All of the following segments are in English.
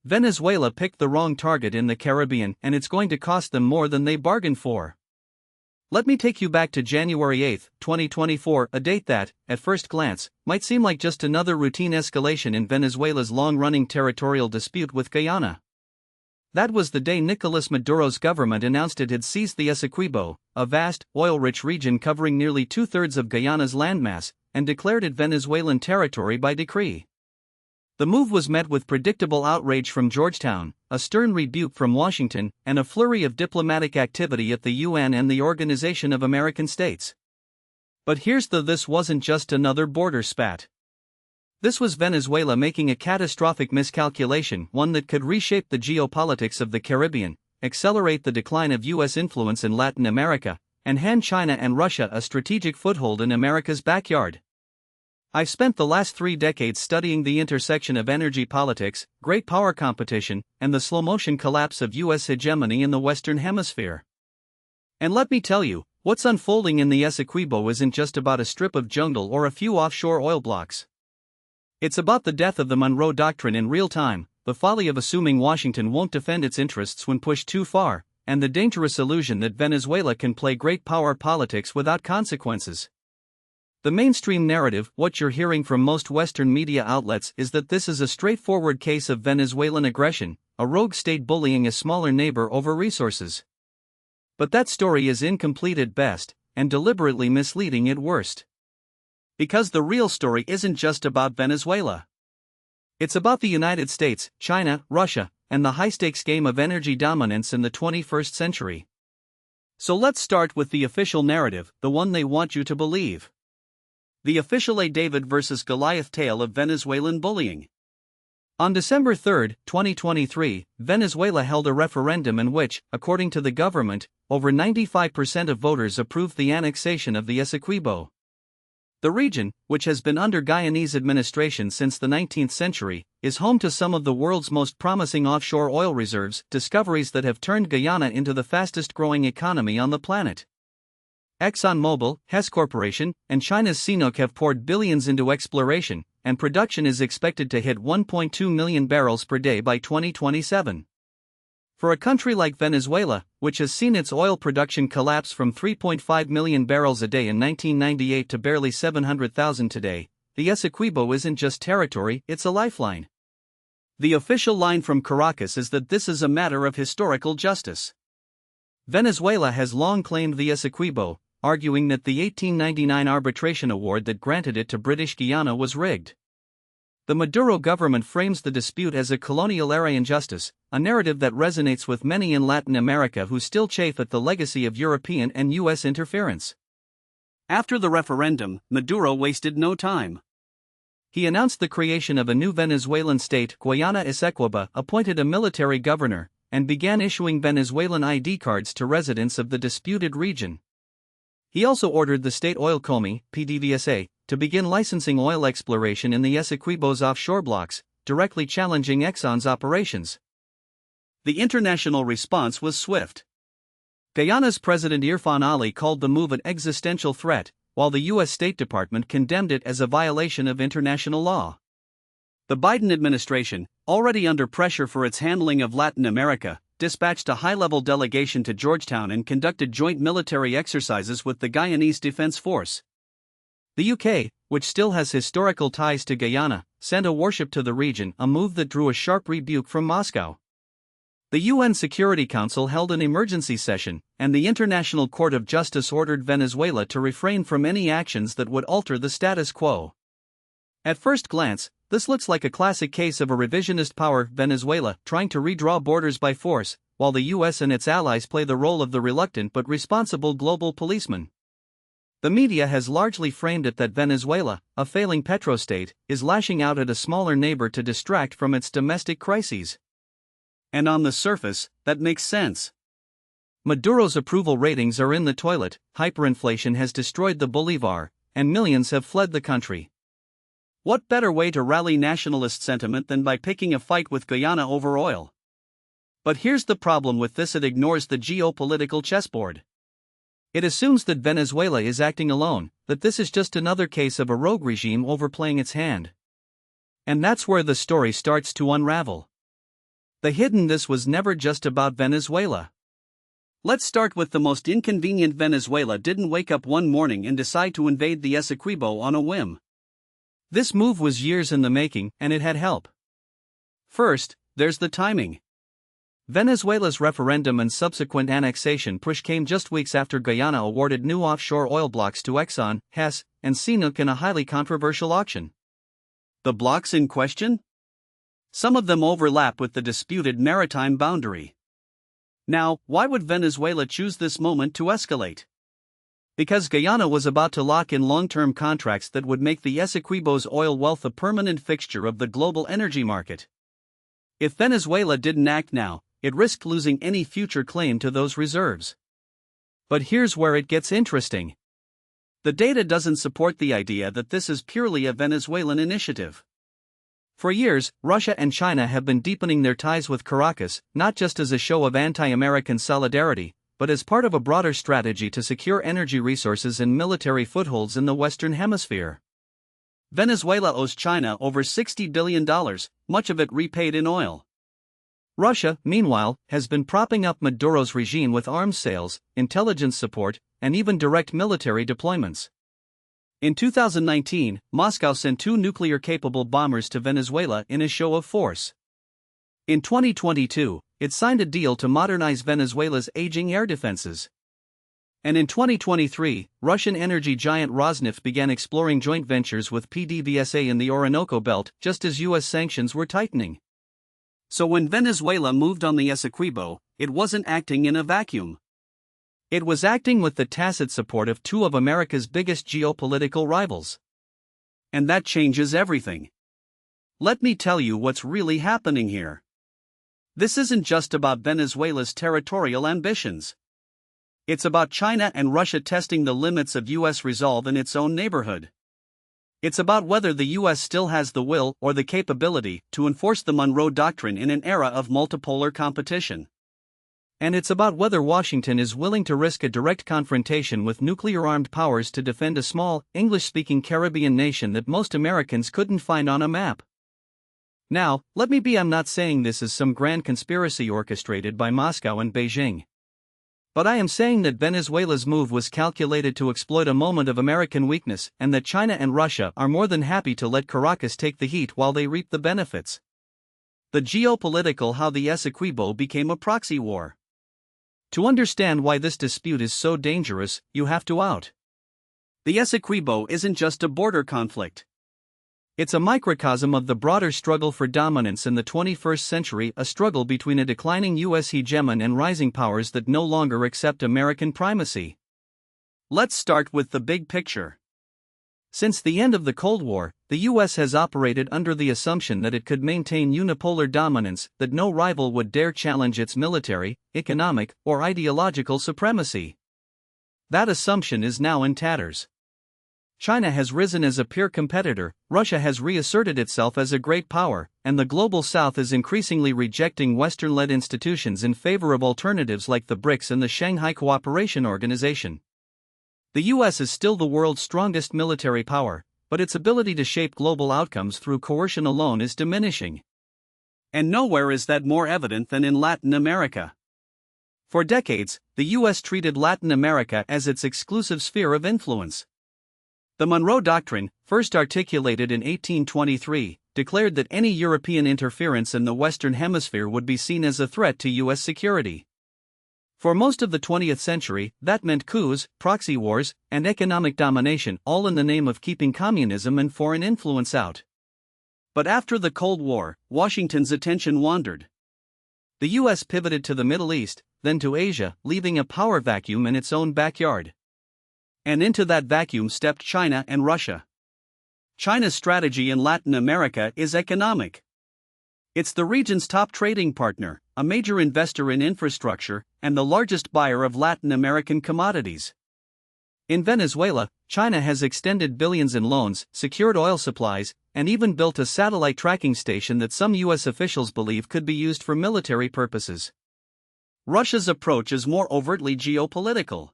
Venezuela picked the wrong target in the Caribbean, and it's going to cost them more than they bargained for. Let me take you back to January 8, 2024, a date that, at first glance, might seem like just another routine escalation in Venezuela's long-running territorial dispute with Guyana. That was the day Nicolas Maduro's government announced it had seized the Essequibo, a vast, oil-rich region covering nearly two-thirds of Guyana's landmass, and declared it Venezuelan territory by decree. The move was met with predictable outrage from Georgetown, a stern rebuke from Washington, and a flurry of diplomatic activity at the UN and the Organization of American States. But this wasn't just another border spat. This was Venezuela making a catastrophic miscalculation, one that could reshape the geopolitics of the Caribbean, accelerate the decline of U.S. influence in Latin America, and hand China and Russia a strategic foothold in America's backyard. I've spent the last 3 decades studying the intersection of energy politics, great power competition, and the slow-motion collapse of U.S. hegemony in the Western Hemisphere. And let me tell you, what's unfolding in the Essequibo isn't just about a strip of jungle or a few offshore oil blocks. It's about the death of the Monroe Doctrine in real time, the folly of assuming Washington won't defend its interests when pushed too far, and the dangerous illusion that Venezuela can play great power politics without consequences. The mainstream narrative, what you're hearing from most Western media outlets, is that this is a straightforward case of Venezuelan aggression, a rogue state bullying a smaller neighbor over resources. But that story is incomplete at best, and deliberately misleading at worst. Because the real story isn't just about Venezuela. It's about the United States, China, Russia, and the high-stakes game of energy dominance in the 21st century. So let's start with the official narrative, the one they want you to believe. The official A David versus Goliath tale of Venezuelan bullying. On December 3, 2023, Venezuela held a referendum in which, according to the government, over 95% of voters approved the annexation of the Essequibo. The region, which has been under Guyanese administration since the 19th century, is home to some of the world's most promising offshore oil reserves, discoveries that have turned Guyana into the fastest-growing economy on the planet. ExxonMobil, Hess Corporation, and China's CNOOC have poured billions into exploration, and production is expected to hit 1.2 million barrels per day by 2027. For a country like Venezuela, which has seen its oil production collapse from 3.5 million barrels a day in 1998 to barely 700,000 today, the Essequibo isn't just territory, it's a lifeline. The official line from Caracas is that this is a matter of historical justice. Venezuela has long claimed the Essequibo, arguing that the 1899 arbitration award that granted it to British Guiana was rigged. The Maduro government frames the dispute as a colonial-era injustice, a narrative that resonates with many in Latin America who still chafe at the legacy of European and U.S. interference. After the referendum, Maduro wasted no time. He announced the creation of a new Venezuelan state, Guayana Esequiba, appointed a military governor, and began issuing Venezuelan ID cards to residents of the disputed region. He also ordered the State Oil Company, PDVSA, to begin licensing oil exploration in the Essequibo's offshore blocks, directly challenging Exxon's operations. The international response was swift. Guyana's President Irfan Ali called the move an existential threat, while the U.S. State Department condemned it as a violation of international law. The Biden administration, already under pressure for its handling of Latin America, dispatched a high-level delegation to Georgetown and conducted joint military exercises with the Guyanese Defense Force. The UK, which still has historical ties to Guyana, sent a warship to the region, a move that drew a sharp rebuke from Moscow. The UN Security Council held an emergency session, and the International Court of Justice ordered Venezuela to refrain from any actions that would alter the status quo. At first glance, this looks like a classic case of a revisionist power, Venezuela, trying to redraw borders by force, while the US and its allies play the role of the reluctant but responsible global policeman. The media has largely framed it that Venezuela, a failing petrostate, is lashing out at a smaller neighbor to distract from its domestic crises. And on the surface, that makes sense. Maduro's approval ratings are in the toilet, hyperinflation has destroyed the bolivar, and millions have fled the country. What better way to rally nationalist sentiment than by picking a fight with Guyana over oil? But here's the problem with this: it ignores the geopolitical chessboard. It assumes that Venezuela is acting alone, that this is just another case of a rogue regime overplaying its hand. And that's where the story starts to unravel. The hidden this was never just about Venezuela. Let's start with the most inconvenient. Venezuela didn't wake up one morning and decide to invade the Essequibo on a whim. This move was years in the making, and it had help. First, there's the timing. Venezuela's referendum and subsequent annexation push came just weeks after Guyana awarded new offshore oil blocks to Exxon, Hess, and CNOOC in a highly controversial auction. The blocks in question? Some of them overlap with the disputed maritime boundary. Now, why would Venezuela choose this moment to escalate? Because Guyana was about to lock in long-term contracts that would make the Essequibo's oil wealth a permanent fixture of the global energy market. If Venezuela didn't act now, it risked losing any future claim to those reserves. But here's where it gets interesting. The data doesn't support the idea that this is purely a Venezuelan initiative. For years, Russia and China have been deepening their ties with Caracas, not just as a show of anti-American solidarity, but as part of a broader strategy to secure energy resources and military footholds in the Western Hemisphere. Venezuela owes China over $60 billion, much of it repaid in oil. Russia, meanwhile, has been propping up Maduro's regime with arms sales, intelligence support, and even direct military deployments. In 2019, Moscow sent 2 nuclear-capable bombers to Venezuela in a show of force. In 2022, it signed a deal to modernize Venezuela's aging air defenses. And in 2023, Russian energy giant Rosneft began exploring joint ventures with PDVSA in the Orinoco Belt, just as U.S. sanctions were tightening. So when Venezuela moved on the Essequibo, it wasn't acting in a vacuum. It was acting with the tacit support of 2 of America's biggest geopolitical rivals. And that changes everything. Let me tell you what's really happening here. This isn't just about Venezuela's territorial ambitions. It's about China and Russia testing the limits of U.S. resolve in its own neighborhood. It's about whether the U.S. still has the will or the capability to enforce the Monroe Doctrine in an era of multipolar competition. And it's about whether Washington is willing to risk a direct confrontation with nuclear-armed powers to defend a small, English-speaking Caribbean nation that most Americans couldn't find on a map. Now, I'm not saying this is some grand conspiracy orchestrated by Moscow and Beijing. But I am saying that Venezuela's move was calculated to exploit a moment of American weakness, and that China and Russia are more than happy to let Caracas take the heat while they reap the benefits. The geopolitical how the Essequibo became a proxy war. To understand why this dispute is so dangerous, you have to out. The Essequibo isn't just a border conflict. It's a microcosm of the broader struggle for dominance in the 21st century, a struggle between a declining U.S. hegemon and rising powers that no longer accept American primacy. Let's start with the big picture. Since the end of the Cold War, the U.S. has operated under the assumption that it could maintain unipolar dominance, that no rival would dare challenge its military, economic, or ideological supremacy. That assumption is now in tatters. China has risen as a peer competitor, Russia has reasserted itself as a great power, and the global South is increasingly rejecting Western-led institutions in favor of alternatives like the BRICS and the Shanghai Cooperation Organization. The U.S. is still the world's strongest military power, but its ability to shape global outcomes through coercion alone is diminishing. And nowhere is that more evident than in Latin America. For decades, the U.S. treated Latin America as its exclusive sphere of influence. The Monroe Doctrine, first articulated in 1823, declared that any European interference in the Western Hemisphere would be seen as a threat to U.S. security. For most of the 20th century, that meant coups, proxy wars, and economic domination, all in the name of keeping communism and foreign influence out. But after the Cold War, Washington's attention wandered. The U.S. pivoted to the Middle East, then to Asia, leaving a power vacuum in its own backyard. And into that vacuum stepped China and Russia. China's strategy in Latin America is economic. It's the region's top trading partner, a major investor in infrastructure, and the largest buyer of Latin American commodities. In Venezuela, China has extended billions in loans, secured oil supplies, and even built a satellite tracking station that some U.S. officials believe could be used for military purposes. Russia's approach is more overtly geopolitical.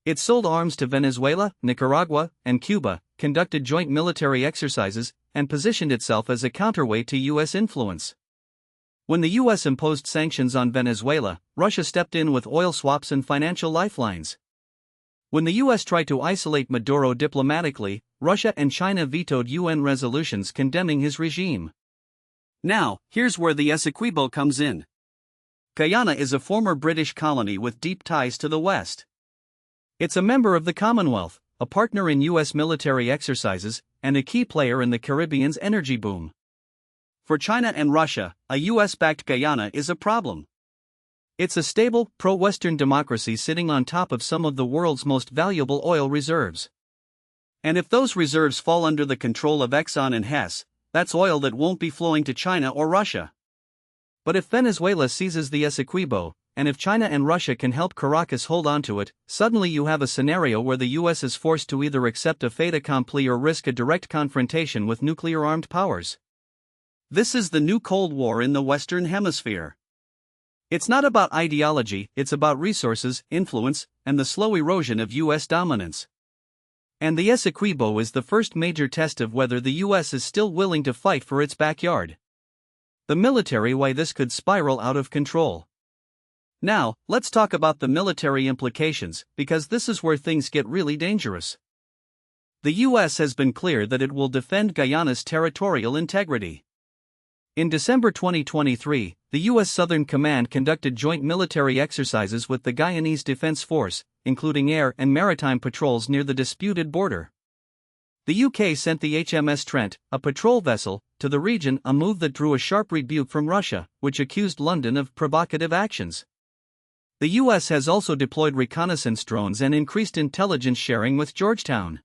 It sold arms to Venezuela, Nicaragua, and Cuba, conducted joint military exercises, and positioned itself as a counterweight to U.S. influence. When the US imposed sanctions on Venezuela, Russia stepped in with oil swaps and financial lifelines. When the US tried to isolate Maduro diplomatically, Russia and China vetoed UN resolutions condemning his regime. Now, here's where the Essequibo comes in. Guyana is a former British colony with deep ties to the West. It's a member of the Commonwealth, a partner in US military exercises, and a key player in the Caribbean's energy boom. For China and Russia, a US-backed Guyana is a problem. It's a stable, pro-Western democracy sitting on top of some of the world's most valuable oil reserves. And if those reserves fall under the control of Exxon and Hess, that's oil that won't be flowing to China or Russia. But if Venezuela seizes the Essequibo, and if China and Russia can help Caracas hold onto it, suddenly you have a scenario where the US is forced to either accept a fait accompli or risk a direct confrontation with nuclear-armed powers. This is the new Cold War in the Western Hemisphere. It's not about ideology, it's about resources, influence, and the slow erosion of US dominance. And the Essequibo is the first major test of whether the US is still willing to fight for its backyard. The military way this could spiral out of control. Now, let's talk about the military implications, because this is where things get really dangerous. The US has been clear that it will defend Guyana's territorial integrity. In December 2023, the U.S. Southern Command conducted joint military exercises with the Guyanese Defense Force, including air and maritime patrols near the disputed border. The UK sent the HMS Trent, a patrol vessel, to the region, a move that drew a sharp rebuke from Russia, which accused London of provocative actions. The U.S. has also deployed reconnaissance drones and increased intelligence sharing with Georgetown.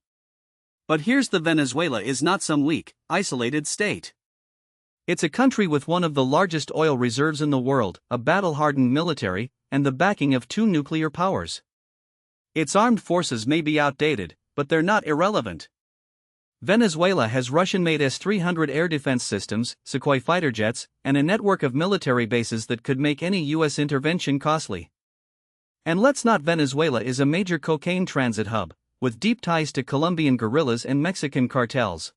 But here's the Venezuela is not some weak, isolated state. It's a country with one of the largest oil reserves in the world, a battle-hardened military, and the backing of two nuclear powers. Its armed forces may be outdated, but they're not irrelevant. Venezuela has Russian-made S-300 air defense systems, Sukhoi fighter jets, and a network of military bases that could make any U.S. intervention costly. And let's not Venezuela is a major cocaine transit hub, with deep ties to Colombian guerrillas and Mexican cartels.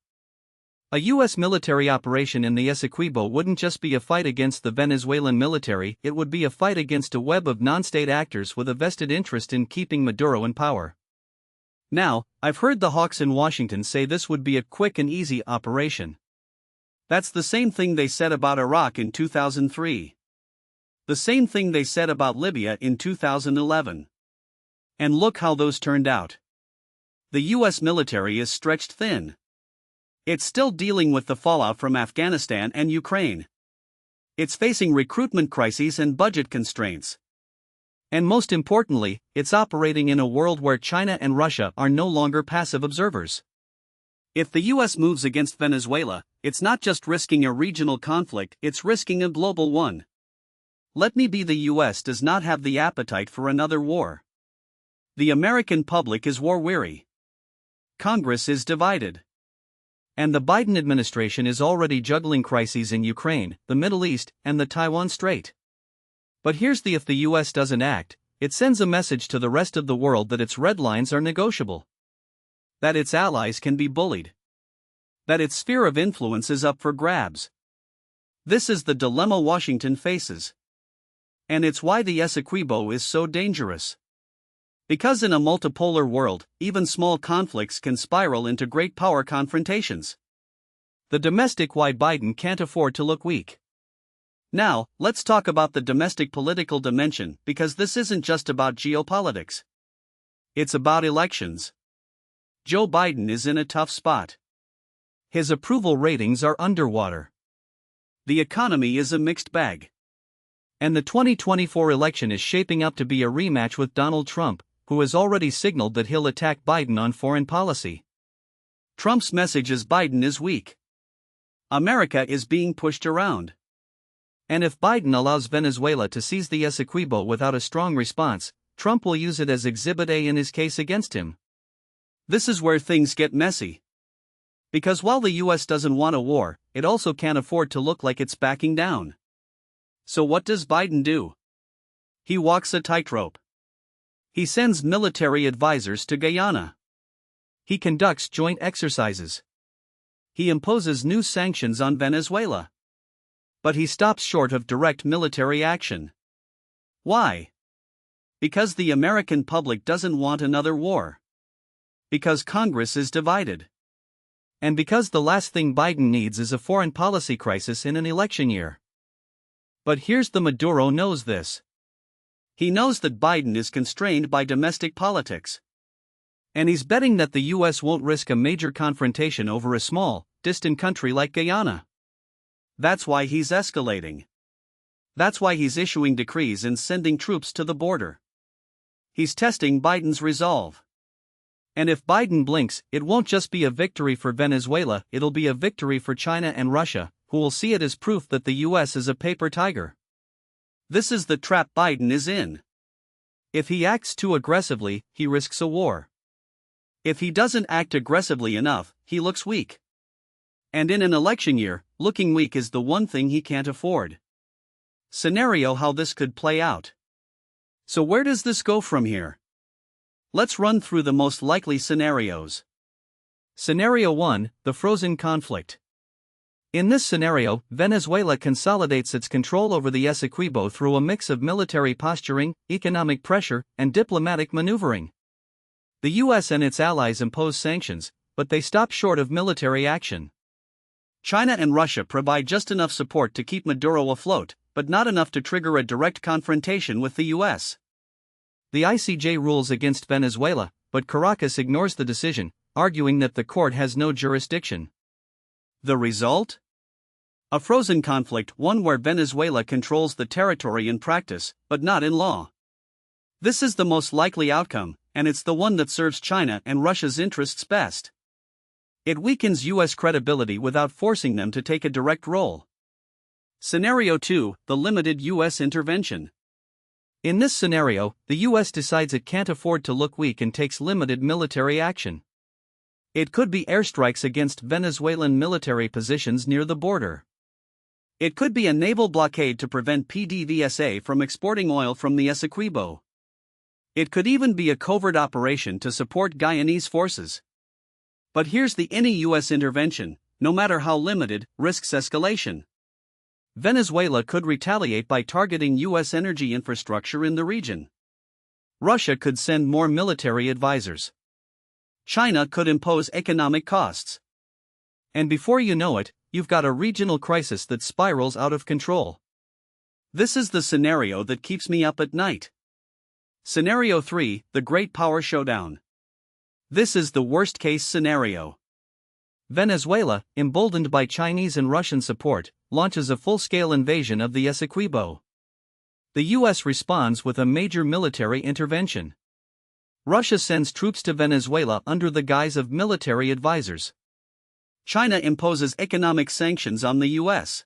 A U.S. military operation in the Essequibo wouldn't just be a fight against the Venezuelan military, it would be a fight against a web of non-state actors with a vested interest in keeping Maduro in power. Now, I've heard the hawks in Washington say this would be a quick and easy operation. That's the same thing they said about Iraq in 2003. The same thing they said about Libya in 2011. And look how those turned out. The U.S. military is stretched thin. It's still dealing with the fallout from Afghanistan and Ukraine. It's facing recruitment crises and budget constraints. And most importantly, it's operating in a world where China and Russia are no longer passive observers. If the US moves against Venezuela, it's not just risking a regional conflict, it's risking a global one. Let me be the US does not have the appetite for another war. The American public is war-weary. Congress is divided. And the Biden administration is already juggling crises in Ukraine, the Middle East, and the Taiwan Strait. But here's the if the US doesn't act, it sends a message to the rest of the world that its red lines are negotiable. That its allies can be bullied. That its sphere of influence is up for grabs. This is the dilemma Washington faces. And it's why the Essequibo is so dangerous. Because in a multipolar world, even small conflicts can spiral into great power confrontations. The domestic why Biden can't afford to look weak. Now, let's talk about the domestic political dimension, because this isn't just about geopolitics. It's about elections. Joe Biden is in a tough spot. His approval ratings are underwater. The economy is a mixed bag. And the 2024 election is shaping up to be a rematch with Donald Trump, who has already signaled that he'll attack Biden on foreign policy. Trump's message is Biden is weak. America is being pushed around. And if Biden allows Venezuela to seize the Essequibo without a strong response, Trump will use it as Exhibit A in his case against him. This is where things get messy. Because while the US doesn't want a war, it also can't afford to look like it's backing down. So what does Biden do? He walks a tightrope. He sends military advisors to Guyana. He conducts joint exercises. He imposes new sanctions on Venezuela. But he stops short of direct military action. Why? Because the American public doesn't want another war. Because Congress is divided. And because the last thing Biden needs is a foreign policy crisis in an election year. But here's the Maduro knows this. He knows that Biden is constrained by domestic politics. And he's betting that the US won't risk a major confrontation over a small, distant country like Guyana. That's why he's escalating. That's why he's issuing decrees and sending troops to the border. He's testing Biden's resolve. And if Biden blinks, it won't just be a victory for Venezuela, it'll be a victory for China and Russia, who will see it as proof that the US is a paper tiger. This is the trap Biden is in. If he acts too aggressively, he risks a war. If he doesn't act aggressively enough, he looks weak. And in an election year, looking weak is the one thing he can't afford. Scenario how this could play out. So where does this go from here? Let's run through the most likely scenarios. Scenario 1, the frozen conflict. In this scenario, Venezuela consolidates its control over the Essequibo through a mix of military posturing, economic pressure, and diplomatic maneuvering. The US and its allies impose sanctions, but they stop short of military action. China and Russia provide just enough support to keep Maduro afloat, but not enough to trigger a direct confrontation with the US. The ICJ rules against Venezuela, but Caracas ignores the decision, arguing that the court has no jurisdiction. The result? A frozen conflict, one where Venezuela controls the territory in practice, but not in law. This is the most likely outcome, and it's the one that serves China and Russia's interests best. It weakens US credibility without forcing them to take a direct role. Scenario 2, the limited US intervention. In this scenario, the US decides it can't afford to look weak and takes limited military action. It could be airstrikes against Venezuelan military positions near the border. It could be a naval blockade to prevent PDVSA from exporting oil from the Essequibo. It could even be a covert operation to support Guyanese forces. But here's any US intervention, no matter how limited, risks escalation. Venezuela could retaliate by targeting US energy infrastructure in the region. Russia could send more military advisors. China could impose economic costs. And before you know it, you've got a regional crisis that spirals out of control. This is the scenario that keeps me up at night. Scenario 3, the Great Power Showdown. This is the worst-case scenario. Venezuela, emboldened by Chinese and Russian support, launches a full-scale invasion of the Essequibo. The US responds with a major military intervention. Russia sends troops to Venezuela under the guise of military advisors. China imposes economic sanctions on the US.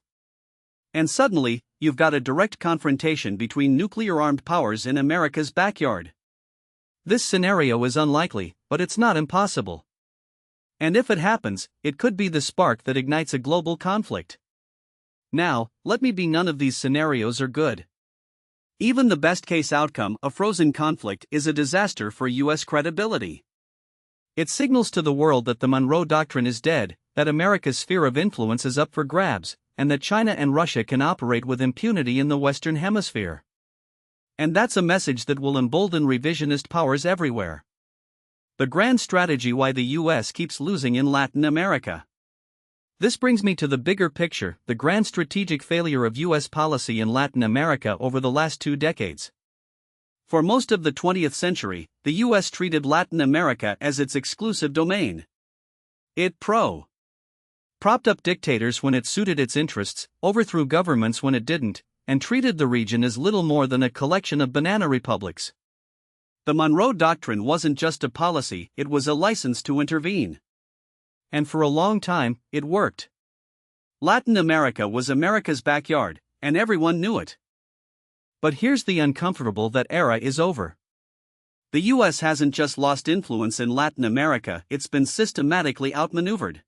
And suddenly, you've got a direct confrontation between nuclear-armed powers in America's backyard. This scenario is unlikely, but it's not impossible. And if it happens, it could be the spark that ignites a global conflict. Now, let me be none of these scenarios are good. Even the best-case outcome, a frozen conflict, is a disaster for US credibility. It signals to the world that the Monroe Doctrine is dead, that America's sphere of influence is up for grabs, and that China and Russia can operate with impunity in the Western Hemisphere. And that's a message that will embolden revisionist powers everywhere. The grand strategy why the US keeps losing in Latin America. This brings me to the bigger picture, the grand strategic failure of US policy in Latin America over the last 2 decades. For most of the 20th century, the US treated Latin America as its exclusive domain. It propped up dictators when it suited its interests, overthrew governments when it didn't, and treated the region as little more than a collection of banana republics. The Monroe Doctrine wasn't just a policy, it was a license to intervene. And for a long time, it worked. Latin America was America's backyard, and everyone knew it. But here's the uncomfortable: that era is over. The US hasn't just lost influence in Latin America, it's been systematically outmaneuvered.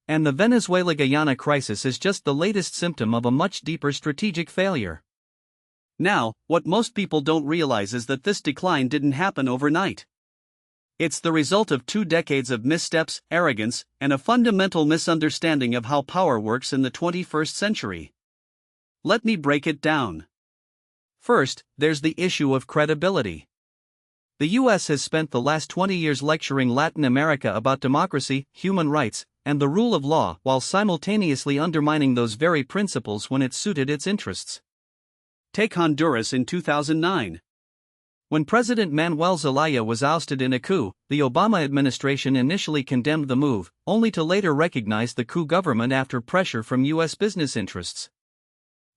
And the Venezuela-Guyana crisis is just the latest symptom of a much deeper strategic failure. Now, what most people don't realize is that this decline didn't happen overnight. It's the result of 2 decades of missteps, arrogance, and a fundamental misunderstanding of how power works in the 21st century. Let me break it down. First, there's the issue of credibility. The US has spent the last 20 years lecturing Latin America about democracy, human rights, and the rule of law while simultaneously undermining those very principles when it suited its interests. Take Honduras in 2009. When President Manuel Zelaya was ousted in a coup, the Obama administration initially condemned the move, only to later recognize the coup government after pressure from US business interests.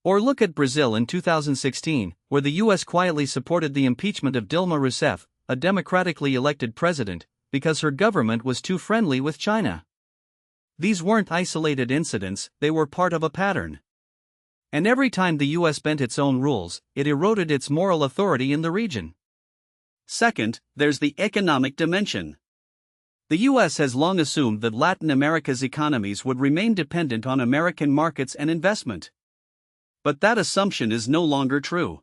Or look at Brazil in 2016, where the US quietly supported the impeachment of Dilma Rousseff, a democratically elected president, because her government was too friendly with China. These weren't isolated incidents, they were part of a pattern. And every time the US bent its own rules, it eroded its moral authority in the region. Second, there's the economic dimension. The US has long assumed that Latin America's economies would remain dependent on American markets and investment. But that assumption is no longer true.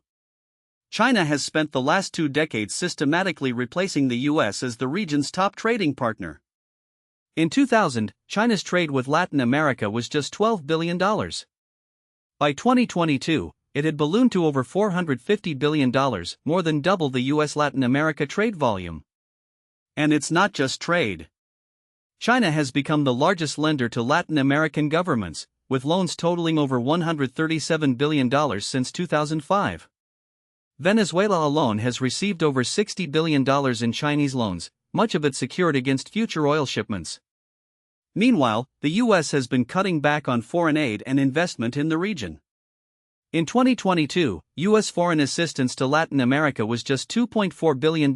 China has spent the last 2 decades systematically replacing the US as the region's top trading partner. In 2000, China's trade with Latin America was just $12 billion. By 2022, it had ballooned to over $450 billion, more than double the US-Latin America trade volume. And it's not just trade. China has become the largest lender to Latin American governments, with loans totaling over $137 billion since 2005. Venezuela alone has received over $60 billion in Chinese loans, much of it secured against future oil shipments. Meanwhile, the US has been cutting back on foreign aid and investment in the region. In 2022, US foreign assistance to Latin America was just $2.4 billion,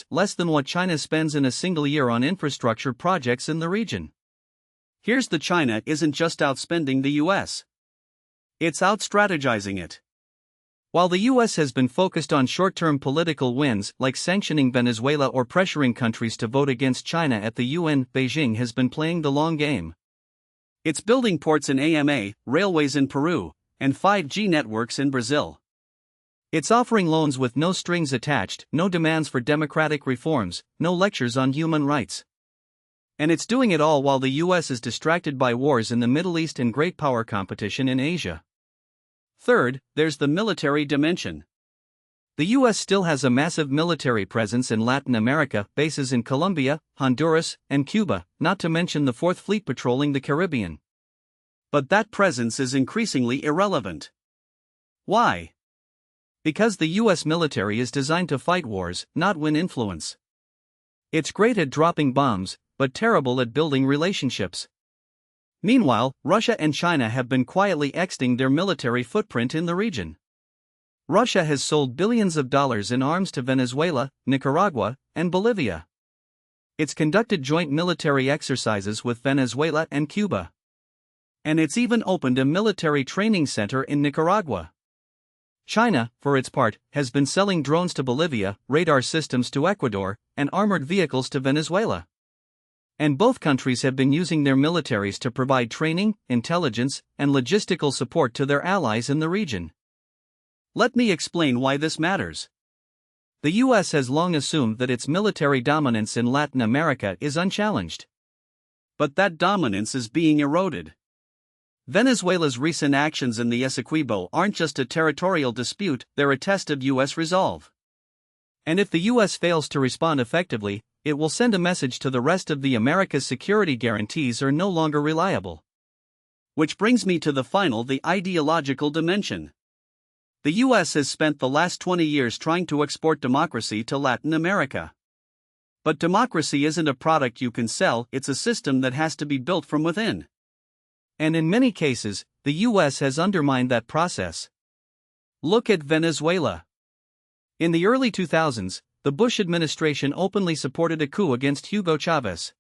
less than what China spends in a single year on infrastructure projects in the region. Here's the China isn't just outspending the US. It's out-strategizing it. While the US has been focused on short-term political wins like sanctioning Venezuela or pressuring countries to vote against China at the UN, Beijing has been playing the long game. It's building ports in AMA, railways in Peru, and 5G networks in Brazil. It's offering loans with no strings attached, no demands for democratic reforms, no lectures on human rights. And it's doing it all while the US is distracted by wars in the Middle East and great power competition in Asia. Third, there's the military dimension. The US still has a massive military presence in Latin America, bases in Colombia, Honduras, and Cuba, not to mention the Fourth Fleet patrolling the Caribbean. But that presence is increasingly irrelevant. Why? Because the US military is designed to fight wars, not win influence. It's great at dropping bombs, but terrible at building relationships. Meanwhile, Russia and China have been quietly exiting their military footprint in the region. Russia has sold billions of dollars in arms to Venezuela, Nicaragua, and Bolivia. It's conducted joint military exercises with Venezuela and Cuba. And it's even opened a military training center in Nicaragua. China, for its part, has been selling drones to Bolivia, radar systems to Ecuador, and armored vehicles to Venezuela. And both countries have been using their militaries to provide training, intelligence, and logistical support to their allies in the region. Let me explain why this matters. The US has long assumed that its military dominance in Latin America is unchallenged. But that dominance is being eroded. Venezuela's recent actions in the Essequibo aren't just a territorial dispute, they're a test of US resolve. And if the US fails to respond effectively, it will send a message to the rest of the America's security guarantees are no longer reliable. Which brings me to the ideological dimension. The US has spent the last 20 years trying to export democracy to Latin America. But democracy isn't a product you can sell, it's a system that has to be built from within. And in many cases, the US has undermined that process. Look at Venezuela. In the early 2000s, the Bush administration openly supported a coup against Hugo Chavez.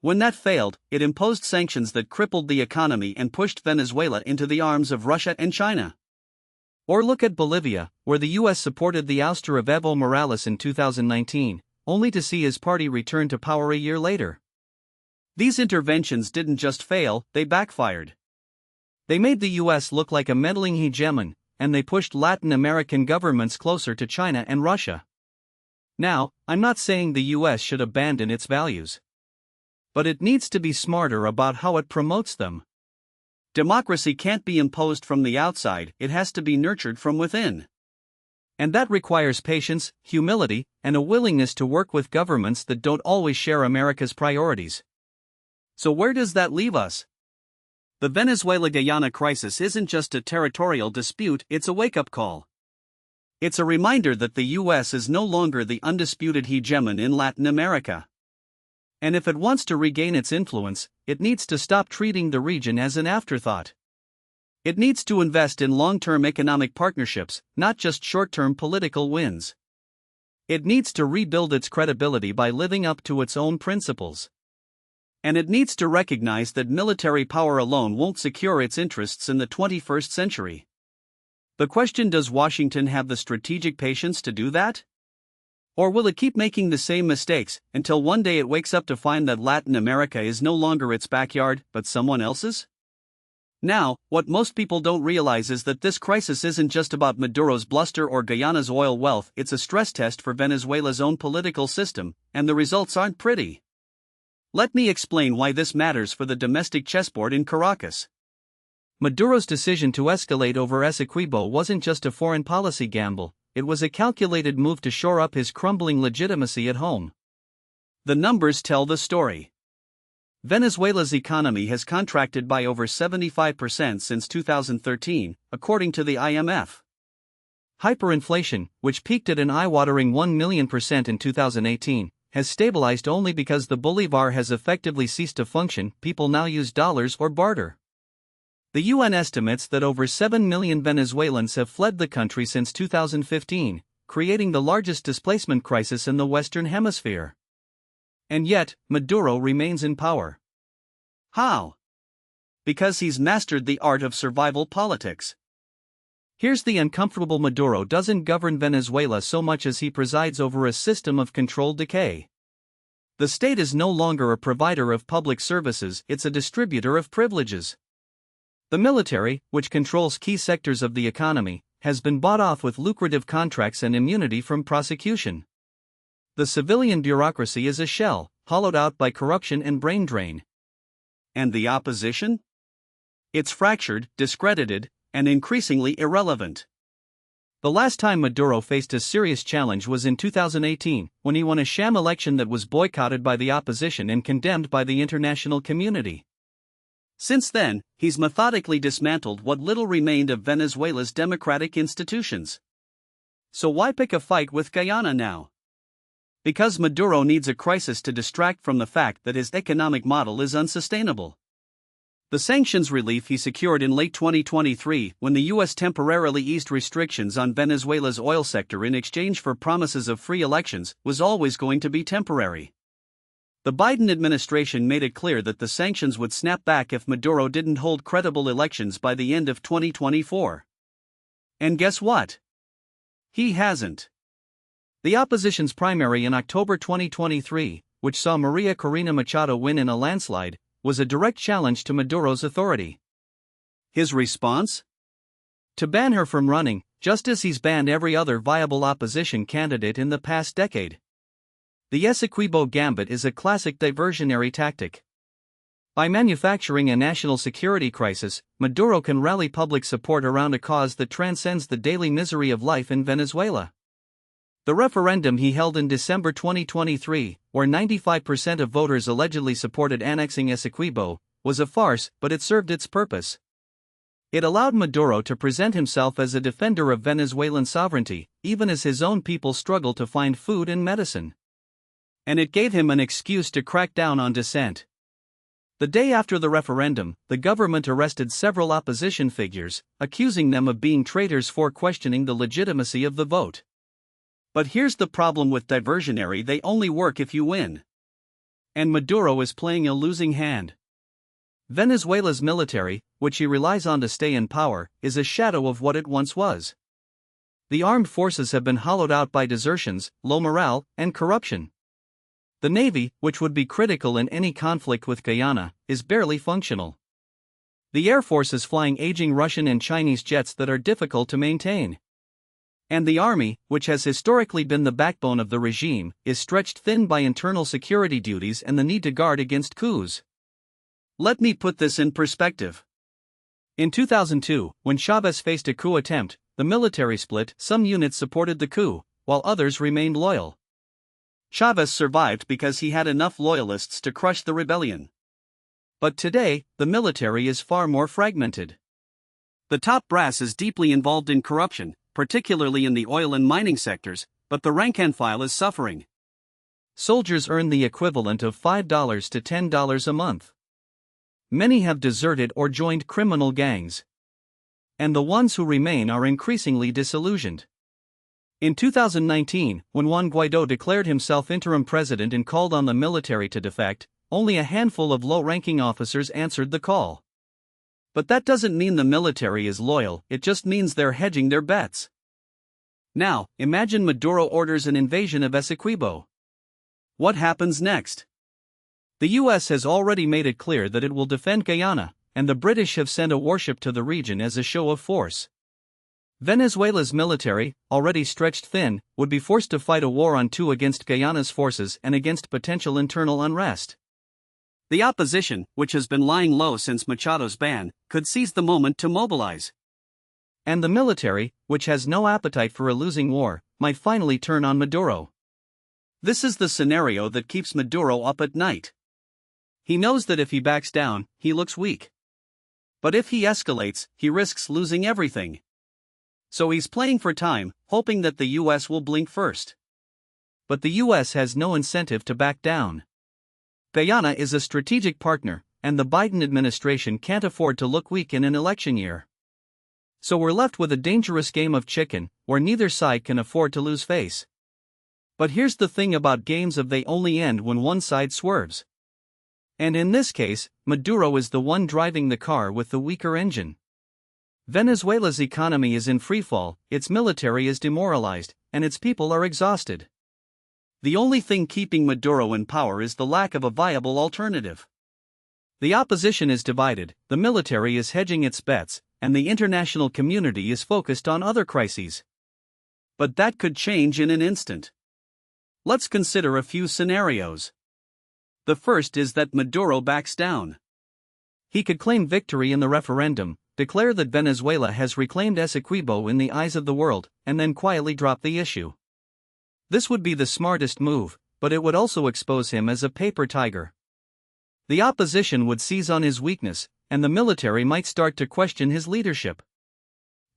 When that failed, it imposed sanctions that crippled the economy and pushed Venezuela into the arms of Russia and China. Or look at Bolivia, where the US supported the ouster of Evo Morales in 2019, only to see his party return to power a year later. These interventions didn't just fail, they backfired. They made the US look like a meddling hegemon, and they pushed Latin American governments closer to China and Russia. Now, I'm not saying the US should abandon its values. But it needs to be smarter about how it promotes them. Democracy can't be imposed from the outside, it has to be nurtured from within. And that requires patience, humility, and a willingness to work with governments that don't always share America's priorities. So where does that leave us? The Venezuela-Guyana crisis isn't just a territorial dispute, it's a wake-up call. It's a reminder that the U.S. is no longer the undisputed hegemon in Latin America. And if it wants to regain its influence, it needs to stop treating the region as an afterthought. It needs to invest in long-term economic partnerships, not just short-term political wins. It needs to rebuild its credibility by living up to its own principles. And it needs to recognize that military power alone won't secure its interests in the 21st century. The question: does Washington have the strategic patience to do that? Or will it keep making the same mistakes until one day it wakes up to find that Latin America is no longer its backyard, but someone else's? Now, what most people don't realize is that this crisis isn't just about Maduro's bluster or Guyana's oil wealth, it's a stress test for Venezuela's own political system, and the results aren't pretty. Let me explain why this matters for the domestic chessboard in Caracas. Maduro's decision to escalate over Essequibo wasn't just a foreign policy gamble, it was a calculated move to shore up his crumbling legitimacy at home. The numbers tell the story. Venezuela's economy has contracted by over 75% since 2013, according to the IMF. Hyperinflation, which peaked at an eye-watering 1,000,000% in 2018, has stabilized only because the bolivar has effectively ceased to function. People now use dollars or barter. The UN estimates that over 7 million Venezuelans have fled the country since 2015, creating the largest displacement crisis in the Western Hemisphere. And yet, Maduro remains in power. How? Because he's mastered the art of survival politics. Here's the uncomfortable: Maduro doesn't govern Venezuela so much as he presides over a system of controlled decay. The state is no longer a provider of public services, it's a distributor of privileges. The military, which controls key sectors of the economy, has been bought off with lucrative contracts and immunity from prosecution. The civilian bureaucracy is a shell, hollowed out by corruption and brain drain. And the opposition? It's fractured, discredited, and increasingly irrelevant. The last time Maduro faced a serious challenge was in 2018, when he won a sham election that was boycotted by the opposition and condemned by the international community. Since then, he's methodically dismantled what little remained of Venezuela's democratic institutions. So why pick a fight with Guyana now? Because Maduro needs a crisis to distract from the fact that his economic model is unsustainable. The sanctions relief he secured in late 2023, when the U.S. temporarily eased restrictions on Venezuela's oil sector in exchange for promises of free elections, was always going to be temporary. The Biden administration made it clear that the sanctions would snap back if Maduro didn't hold credible elections by the end of 2024. And guess what? He hasn't. The opposition's primary in October 2023, which saw Maria Corina Machado win in a landslide, was a direct challenge to Maduro's authority. His response? To ban her from running, just as he's banned every other viable opposition candidate in the past decade. The Essequibo gambit is a classic diversionary tactic. By manufacturing a national security crisis, Maduro can rally public support around a cause that transcends the daily misery of life in Venezuela. The referendum he held in December 2023, where 95% of voters allegedly supported annexing Essequibo, was a farce, but it served its purpose. It allowed Maduro to present himself as a defender of Venezuelan sovereignty, even as his own people struggled to find food and medicine. And it gave him an excuse to crack down on dissent. The day after the referendum, the government arrested several opposition figures, accusing them of being traitors for questioning the legitimacy of the vote. But here's the problem with diversionary: they only work if you win. And Maduro is playing a losing hand. Venezuela's military, which he relies on to stay in power, is a shadow of what it once was. The armed forces have been hollowed out by desertions, low morale, and corruption. The Navy, which would be critical in any conflict with Guyana, is barely functional. The Air Force is flying aging Russian and Chinese jets that are difficult to maintain. And the Army, which has historically been the backbone of the regime, is stretched thin by internal security duties and the need to guard against coups. Let me put this in perspective. In 2002, when Chavez faced a coup attempt, the military split. Some units supported the coup, while others remained loyal. Chavez survived because he had enough loyalists to crush the rebellion. But today, the military is far more fragmented. The top brass is deeply involved in corruption, particularly in the oil and mining sectors, but the rank and file is suffering. Soldiers earn the equivalent of $5 to $10 a month. Many have deserted or joined criminal gangs. And the ones who remain are increasingly disillusioned. In 2019, when Juan Guaidó declared himself interim president and called on the military to defect, only a handful of low-ranking officers answered the call. But that doesn't mean the military is loyal, it just means they're hedging their bets. Now, imagine Maduro orders an invasion of Essequibo. What happens next? The US has already made it clear that it will defend Guyana, and the British have sent a warship to the region as a show of force. Venezuela's military, already stretched thin, would be forced to fight a war on two against Guyana's forces and against potential internal unrest. The opposition, which has been lying low since Machado's ban, could seize the moment to mobilize. And the military, which has no appetite for a losing war, might finally turn on Maduro. This is the scenario that keeps Maduro up at night. He knows that if he backs down, he looks weak. But if he escalates, he risks losing everything. So he's playing for time, hoping that the US will blink first. But the US has no incentive to back down. Guyana is a strategic partner, and the Biden administration can't afford to look weak in an election year. So we're left with a dangerous game of chicken, where neither side can afford to lose face. But here's the thing about games of they only end when one side swerves. And in this case, Maduro is the one driving the car with the weaker engine. Venezuela's economy is in freefall, its military is demoralized, and its people are exhausted. The only thing keeping Maduro in power is the lack of a viable alternative. The opposition is divided, the military is hedging its bets, and the international community is focused on other crises. But that could change in an instant. Let's consider a few scenarios. The first is that Maduro backs down. He could claim victory in the referendum, declare that Venezuela has reclaimed Essequibo in the eyes of the world, and then quietly drop the issue. This would be the smartest move, but it would also expose him as a paper tiger. The opposition would seize on his weakness, and the military might start to question his leadership.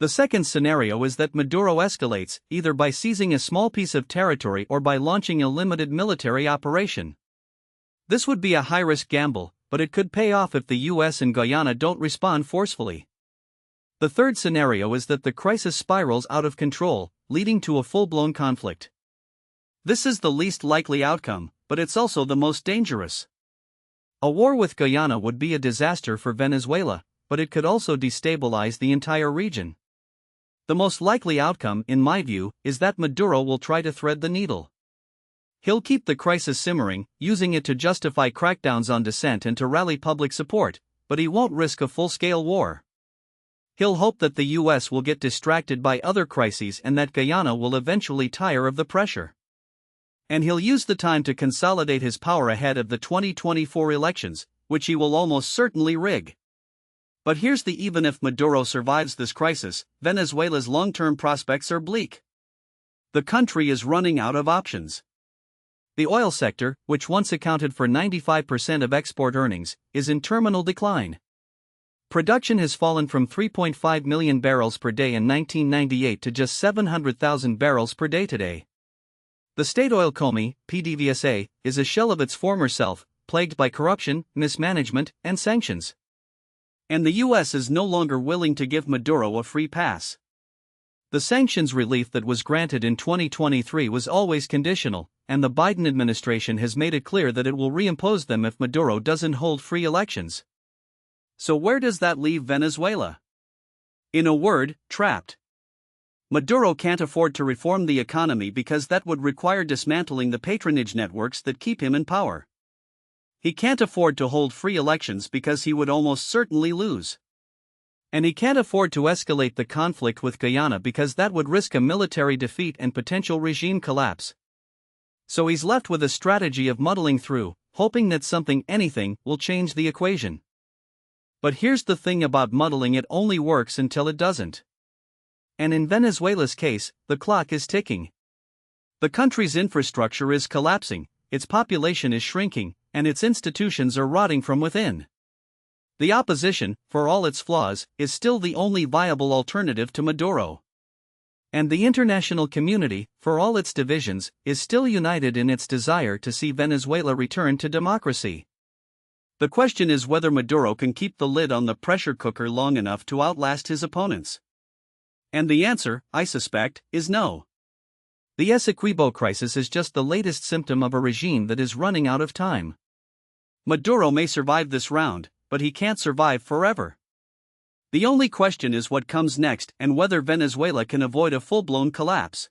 The second scenario is that Maduro escalates, either by seizing a small piece of territory or by launching a limited military operation. This would be a high-risk gamble, but it could pay off if the US and Guyana don't respond forcefully. The third scenario is that the crisis spirals out of control, leading to a full-blown conflict. This is the least likely outcome, but it's also the most dangerous. A war with Guyana would be a disaster for Venezuela, but it could also destabilize the entire region. The most likely outcome, in my view, is that Maduro will try to thread the needle. He'll keep the crisis simmering, using it to justify crackdowns on dissent and to rally public support, but he won't risk a full-scale war. He'll hope that the US will get distracted by other crises and that Guyana will eventually tire of the pressure. And he'll use the time to consolidate his power ahead of the 2024 elections, which he will almost certainly rig. But here's the even if Maduro survives this crisis, Venezuela's long-term prospects are bleak. The country is running out of options. The oil sector, which once accounted for 95% of export earnings, is in terminal decline. Production has fallen from 3.5 million barrels per day in 1998 to just 700,000 barrels per day today. The state oil company, PDVSA, is a shell of its former self, plagued by corruption, mismanagement, and sanctions. And the US is no longer willing to give Maduro a free pass. The sanctions relief that was granted in 2023 was always conditional, and the Biden administration has made it clear that it will reimpose them if Maduro doesn't hold free elections. So where does that leave Venezuela? In a word, trapped. Maduro can't afford to reform the economy because that would require dismantling the patronage networks that keep him in power. He can't afford to hold free elections because he would almost certainly lose. And he can't afford to escalate the conflict with Guyana because that would risk a military defeat and potential regime collapse. So he's left with a strategy of muddling through, hoping that anything, will change the equation. But here's the thing about muddling: it only works until it doesn't. And in Venezuela's case, the clock is ticking. The country's infrastructure is collapsing, its population is shrinking, and its institutions are rotting from within. The opposition, for all its flaws, is still the only viable alternative to Maduro. And the international community, for all its divisions, is still united in its desire to see Venezuela return to democracy. The question is whether Maduro can keep the lid on the pressure cooker long enough to outlast his opponents. And the answer, I suspect, is no. The Essequibo crisis is just the latest symptom of a regime that is running out of time. Maduro may survive this round, but he can't survive forever. The only question is what comes next and whether Venezuela can avoid a full-blown collapse.